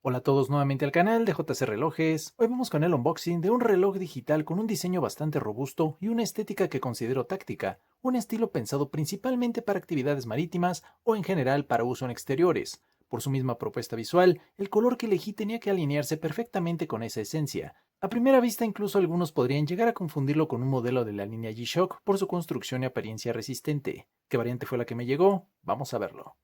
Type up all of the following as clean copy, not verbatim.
Hola a todos nuevamente al canal de JC Relojes. Hoy vamos con el unboxing de un reloj digital con un diseño bastante robusto y una estética que considero táctica, un estilo pensado principalmente para actividades marítimas o en general para uso en exteriores. Por su misma propuesta visual, el color que elegí tenía que alinearse perfectamente con esa esencia. A primera vista incluso algunos podrían llegar a confundirlo con un modelo de la línea G-Shock por su construcción y apariencia resistente. ¿Qué variante fue la que me llegó? Vamos a verlo.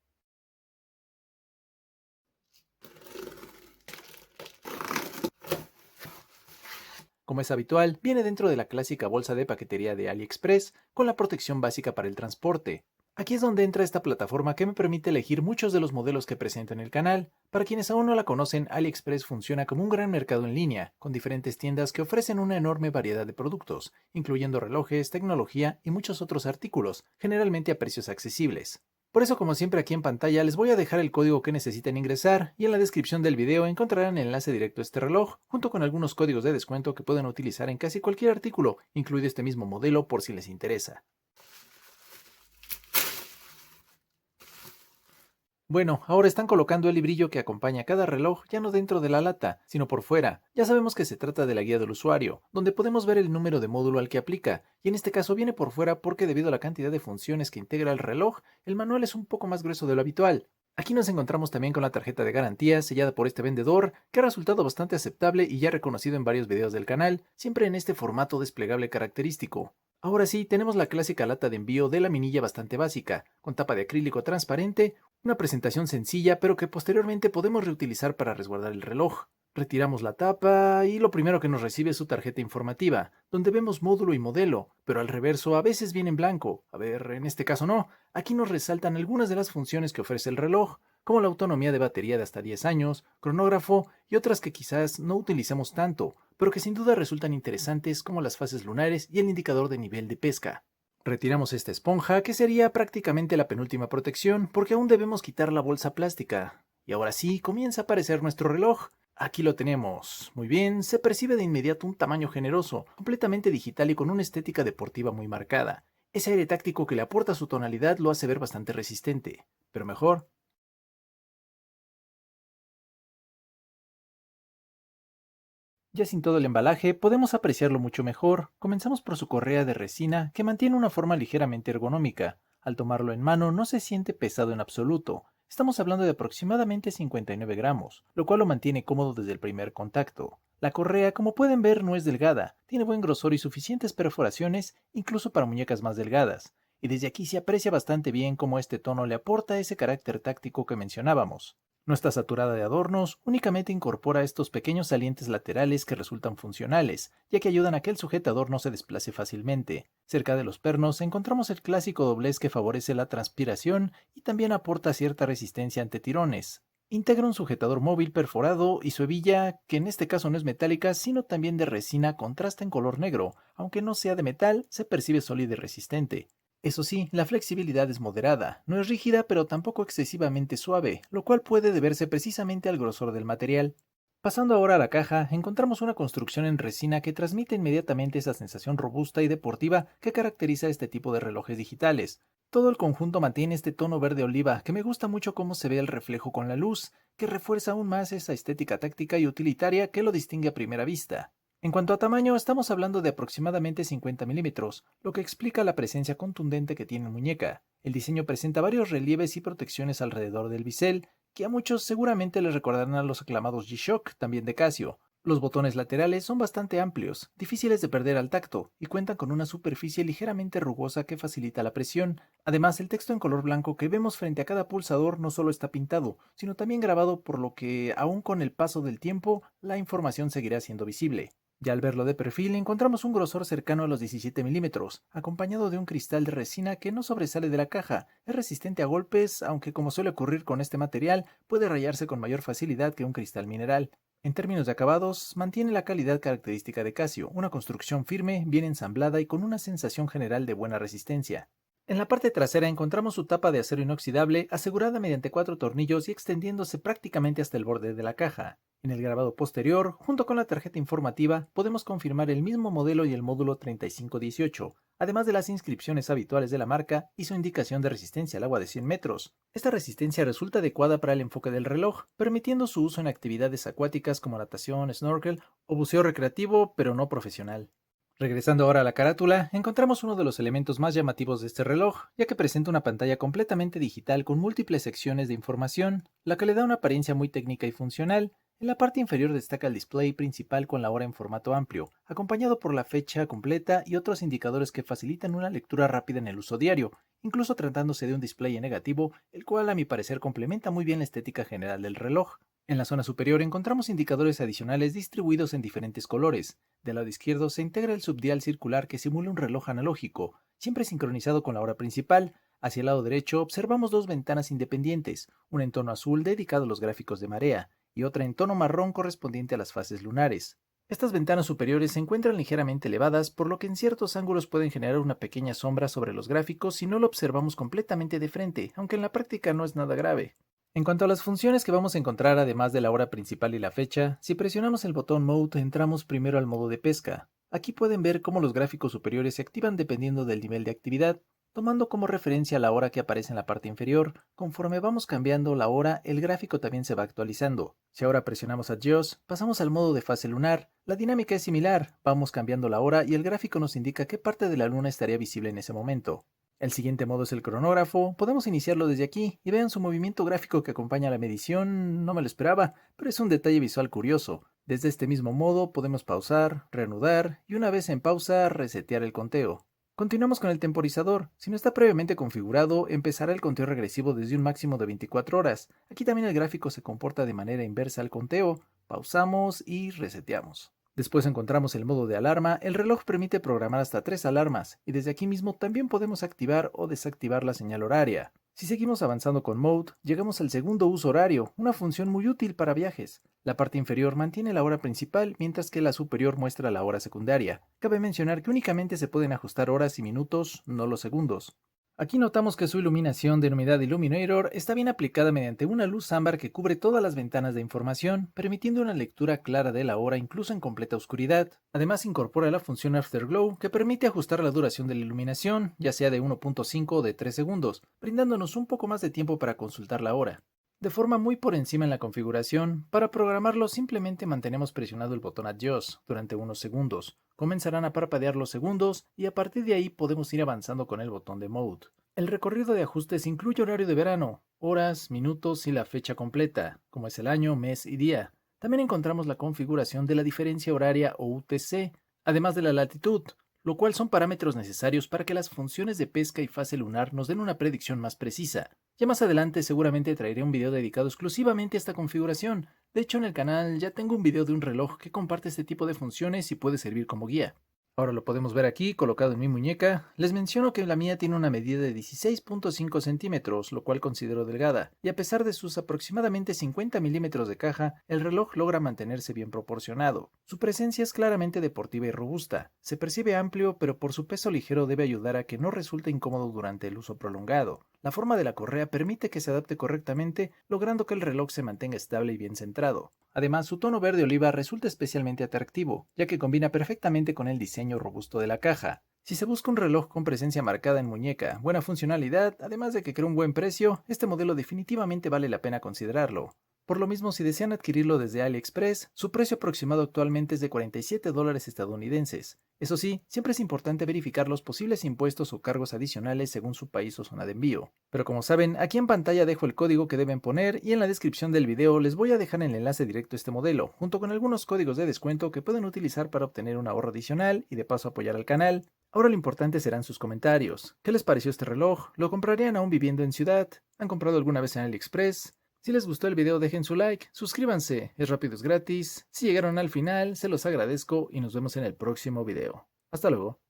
Como es habitual, viene dentro de la clásica bolsa de paquetería de AliExpress con la protección básica para el transporte. Aquí es donde entra esta plataforma que me permite elegir muchos de los modelos que presento en el canal. Para quienes aún no la conocen, AliExpress funciona como un gran mercado en línea, con diferentes tiendas que ofrecen una enorme variedad de productos, incluyendo relojes, tecnología y muchos otros artículos, generalmente a precios accesibles. Por eso, como siempre, aquí en pantalla les voy a dejar el código que necesiten ingresar y en la descripción del video encontrarán el enlace directo a este reloj, junto con algunos códigos de descuento que pueden utilizar en casi cualquier artículo, incluido este mismo modelo por si les interesa. Bueno, ahora están colocando el librillo que acompaña cada reloj ya no dentro de la lata, sino por fuera. Ya sabemos que se trata de la guía del usuario, donde podemos ver el número de módulo al que aplica, y en este caso viene por fuera porque debido a la cantidad de funciones que integra el reloj, el manual es un poco más grueso de lo habitual. Aquí nos encontramos también con la tarjeta de garantía sellada por este vendedor, que ha resultado bastante aceptable y ya reconocido en varios videos del canal, siempre en este formato desplegable característico. Ahora sí, tenemos la clásica lata de envío de laminilla bastante básica, con tapa de acrílico transparente, una presentación sencilla pero que posteriormente podemos reutilizar para resguardar el reloj. Retiramos la tapa y lo primero que nos recibe es su tarjeta informativa, donde vemos módulo y modelo, pero al reverso a veces viene en blanco. A ver, en este caso no. Aquí nos resaltan algunas de las funciones que ofrece el reloj, como la autonomía de batería de hasta 10 años, cronógrafo y otras que quizás no utilicemos tanto, pero que sin duda resultan interesantes como las fases lunares y el indicador de nivel de pesca. Retiramos esta esponja, que sería prácticamente la penúltima protección, porque aún debemos quitar la bolsa plástica. Y ahora sí, comienza a aparecer nuestro reloj. Aquí lo tenemos. Muy bien, se percibe de inmediato un tamaño generoso, completamente digital y con una estética deportiva muy marcada. Ese aire táctico que le aporta su tonalidad lo hace ver bastante resistente. Pero mejor, ya sin todo el embalaje, podemos apreciarlo mucho mejor. Comenzamos por su correa de resina, que mantiene una forma ligeramente ergonómica. Al tomarlo en mano no se siente pesado en absoluto. Estamos hablando de aproximadamente 59 gramos, lo cual lo mantiene cómodo desde el primer contacto. La correa, como pueden ver, no es delgada, tiene buen grosor y suficientes perforaciones, incluso para muñecas más delgadas. Y desde aquí se aprecia bastante bien cómo este tono le aporta ese carácter táctico que mencionábamos. No está saturada de adornos, únicamente incorpora estos pequeños salientes laterales que resultan funcionales, ya que ayudan a que el sujetador no se desplace fácilmente. Cerca de los pernos encontramos el clásico doblez que favorece la transpiración y también aporta cierta resistencia ante tirones. Integra un sujetador móvil perforado y su hebilla, que en este caso no es metálica, sino también de resina, contrasta en color negro. Aunque no sea de metal, se percibe sólida y resistente. Eso sí, la flexibilidad es moderada, no es rígida pero tampoco excesivamente suave, lo cual puede deberse precisamente al grosor del material. Pasando ahora a la caja, encontramos una construcción en resina que transmite inmediatamente esa sensación robusta y deportiva que caracteriza este tipo de relojes digitales. Todo el conjunto mantiene este tono verde oliva que me gusta mucho cómo se ve el reflejo con la luz, que refuerza aún más esa estética táctica y utilitaria que lo distingue a primera vista. En cuanto a tamaño, estamos hablando de aproximadamente 50 milímetros, lo que explica la presencia contundente que tiene muñeca. El diseño presenta varios relieves y protecciones alrededor del bisel, que a muchos seguramente les recordarán a los aclamados G-Shock, también de Casio. Los botones laterales son bastante amplios, difíciles de perder al tacto, y cuentan con una superficie ligeramente rugosa que facilita la presión. Además, el texto en color blanco que vemos frente a cada pulsador no solo está pintado, sino también grabado, por lo que, aun con el paso del tiempo, la información seguirá siendo visible. Ya al verlo de perfil encontramos un grosor cercano a los 17 milímetros, acompañado de un cristal de resina que no sobresale de la caja. Es resistente a golpes, aunque como suele ocurrir con este material, puede rayarse con mayor facilidad que un cristal mineral. En términos de acabados, mantiene la calidad característica de Casio, una construcción firme, bien ensamblada y con una sensación general de buena resistencia. En la parte trasera encontramos su tapa de acero inoxidable asegurada mediante 4 tornillos y extendiéndose prácticamente hasta el borde de la caja. En el grabado posterior, junto con la tarjeta informativa, podemos confirmar el mismo modelo y el módulo 3518, además de las inscripciones habituales de la marca y su indicación de resistencia al agua de 100 metros. Esta resistencia resulta adecuada para el enfoque del reloj, permitiendo su uso en actividades acuáticas como natación, snorkel o buceo recreativo, pero no profesional. Regresando ahora a la carátula, encontramos uno de los elementos más llamativos de este reloj, ya que presenta una pantalla completamente digital con múltiples secciones de información, la que le da una apariencia muy técnica y funcional. En la parte inferior destaca el display principal con la hora en formato amplio, acompañado por la fecha completa y otros indicadores que facilitan una lectura rápida en el uso diario, incluso tratándose de un display en negativo, el cual a mi parecer complementa muy bien la estética general del reloj. En la zona superior encontramos indicadores adicionales distribuidos en diferentes colores. Del lado izquierdo se integra el subdial circular que simula un reloj analógico, siempre sincronizado con la hora principal. Hacia el lado derecho observamos dos ventanas independientes, una en tono azul dedicada a los gráficos de marea, y otra en tono marrón correspondiente a las fases lunares. Estas ventanas superiores se encuentran ligeramente elevadas, por lo que en ciertos ángulos pueden generar una pequeña sombra sobre los gráficos si no lo observamos completamente de frente, aunque en la práctica no es nada grave. En cuanto a las funciones que vamos a encontrar además de la hora principal y la fecha, si presionamos el botón Mode entramos primero al modo de pesca. Aquí pueden ver cómo los gráficos superiores se activan dependiendo del nivel de actividad, tomando como referencia la hora que aparece en la parte inferior. Conforme vamos cambiando la hora, el gráfico también se va actualizando. Si ahora presionamos Adjust, pasamos al modo de fase lunar. La dinámica es similar, vamos cambiando la hora y el gráfico nos indica qué parte de la luna estaría visible en ese momento. El siguiente modo es el cronógrafo, podemos iniciarlo desde aquí y vean su movimiento gráfico que acompaña la medición, no me lo esperaba, pero es un detalle visual curioso. Desde este mismo modo podemos pausar, reanudar y una vez en pausa resetear el conteo. Continuamos con el temporizador. Si no está previamente configurado, empezará el conteo regresivo desde un máximo de 24 horas. Aquí también el gráfico se comporta de manera inversa al conteo. Pausamos y reseteamos. Después encontramos el modo de alarma. El reloj permite programar hasta 3 alarmas y desde aquí mismo también podemos activar o desactivar la señal horaria. Si seguimos avanzando con Mode, llegamos al segundo uso horario, una función muy útil para viajes. La parte inferior mantiene la hora principal, mientras que la superior muestra la hora secundaria. Cabe mencionar que únicamente se pueden ajustar horas y minutos, no los segundos. Aquí notamos que su iluminación, denominada Illuminator, está bien aplicada mediante una luz ámbar que cubre todas las ventanas de información, permitiendo una lectura clara de la hora incluso en completa oscuridad. Además incorpora la función Afterglow, que permite ajustar la duración de la iluminación, ya sea de 1.5 o de 3 segundos, brindándonos un poco más de tiempo para consultar la hora. De forma muy por encima en la configuración, para programarlo simplemente mantenemos presionado el botón Adjust durante unos segundos. Comenzarán a parpadear los segundos y a partir de ahí podemos ir avanzando con el botón de Mode. El recorrido de ajustes incluye horario de verano, horas, minutos y la fecha completa, como es el año, mes y día. También encontramos la configuración de la diferencia horaria o UTC, además de la latitud, lo cual son parámetros necesarios para que las funciones de pesca y fase lunar nos den una predicción más precisa. Ya más adelante seguramente traeré un video dedicado exclusivamente a esta configuración. De hecho en el canal ya tengo un video de un reloj que comparte este tipo de funciones y puede servir como guía. Ahora lo podemos ver aquí, colocado en mi muñeca. Les menciono que la mía tiene una medida de 16.5 centímetros, lo cual considero delgada, y a pesar de sus aproximadamente 50 milímetros de caja, el reloj logra mantenerse bien proporcionado. Su presencia es claramente deportiva y robusta. Se percibe amplio, pero por su peso ligero debe ayudar a que no resulte incómodo durante el uso prolongado. La forma de la correa permite que se adapte correctamente, logrando que el reloj se mantenga estable y bien centrado. Además, su tono verde oliva resulta especialmente atractivo, ya que combina perfectamente con el diseño robusto de la caja. Si se busca un reloj con presencia marcada en muñeca, buena funcionalidad, además de que crea un buen precio, este modelo definitivamente vale la pena considerarlo. Por lo mismo, si desean adquirirlo desde AliExpress, su precio aproximado actualmente es de $47 estadounidenses. Eso sí, siempre es importante verificar los posibles impuestos o cargos adicionales según su país o zona de envío. Pero como saben, aquí en pantalla dejo el código que deben poner y en la descripción del video les voy a dejar el enlace directo a este modelo, junto con algunos códigos de descuento que pueden utilizar para obtener un ahorro adicional y de paso apoyar al canal. Ahora lo importante serán sus comentarios. ¿Qué les pareció este reloj? ¿Lo comprarían aún viviendo en ciudad? ¿Han comprado alguna vez en AliExpress? Si les gustó el video dejen su like, suscríbanse, es rápido, es gratis. Si llegaron al final, se los agradezco y nos vemos en el próximo video. Hasta luego.